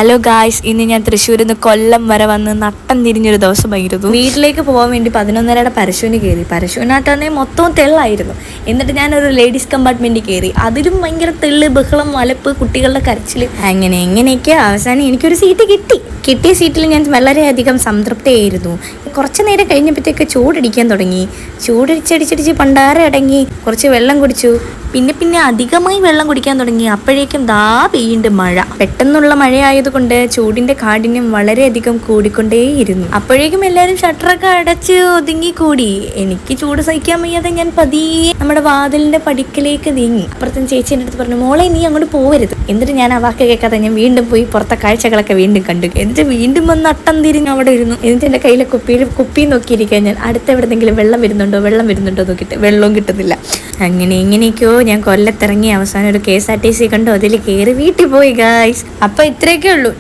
Hello guys, ഇന്ന് ഞാൻ തൃശ്ശൂരിൽ നിന്ന് കൊല്ലം വരെ വന്ന് നട്ടം തിരിഞ്ഞൊരു ദിവസമായിരുന്നു. വീട്ടിലേക്ക് പോകാൻ വേണ്ടി 11:30 പരശുവിന് കയറി. പരശുവിനാട്ടാണെങ്കിൽ മൊത്തവും തെള്ളായിരുന്നു. എന്നിട്ട് ഞാനൊരു ലേഡീസ് കമ്പാർട്ട്മെന്റിൽ കയറി. അതിലും ഭയങ്കര തെള്ള്, ബഹളം, വലപ്പ്, കുട്ടികളുടെ കരച്ചിൽ, എങ്ങനെയൊക്കെ അവസാനം എനിക്കൊരു സീറ്റ് കിട്ടി. കിട്ടിയ സീറ്റിൽ ഞാൻ വളരെയധികം സംതൃപ്തിയായിരുന്നു. കുറച്ച് നേരം കഴിഞ്ഞപ്പോഴത്തേക്ക് ചൂടടിക്കാൻ തുടങ്ങി. ചൂടടിച്ചടിച്ചടിച്ച് പണ്ടാരം അടങ്ങി. കുറച്ച് വെള്ളം കുടിച്ചു. പിന്നെ അധികമായി വെള്ളം കുടിക്കാൻ തുടങ്ങി. അപ്പോഴേക്കും വീണ്ടും മഴ. പെട്ടെന്നുള്ള മഴയായതുകൊണ്ട് ചൂടിന്റെ കാഠിന്യം വളരെയധികം കൂടിക്കൊണ്ടേയിരുന്നു. അപ്പോഴേക്കും എല്ലാവരും ഷട്ടറൊക്കെ അടച്ച് ഒതുങ്ങി കൂടി. എനിക്ക് ചൂട് സഹിക്കാൻ വയ്യാതെ ഞാൻ പതിയെ നമ്മുടെ വാതിലിന്റെ പടിക്കലേക്ക് നീങ്ങി. അപ്പുറത്തെ ചേച്ചീൻ്റെ അടുത്ത് പറഞ്ഞു, മോളെ നീ അങ്ങോട്ട് പോവരുത്. എന്നിട്ട് ഞാൻ ആ വാക്ക് കേൾക്കാതെ ഞാൻ വീണ്ടും പോയി പുറത്തെ കാഴ്ചകളൊക്കെ വീണ്ടും കണ്ടു. എന്നിട്ട് വീണ്ടും വന്ന് നട്ടം തിരിഞ്ഞ് അവിടെ ഇരുന്നു. എന്നിട്ട് എൻ്റെ കയ്യിലെ കുപ്പി നോക്കിയിരിക്കാൻ ഞാൻ അടുത്ത എവിടെന്നെങ്കിലും വെള്ളം വരുന്നുണ്ടോ നോക്കിയിട്ട് വെള്ളവും കിട്ടുന്നില്ല. എങ്ങനെയൊക്കെയോ ഞാൻ കൊല്ലത്തിറങ്ങി. അവസാനം ഒരു KSRTC കണ്ടു, അതിൽ കയറി വീട്ടിൽ പോയി ഗായ്സ്. അപ്പൊ ഇത്രയൊക്കെ ഉള്ളൂ.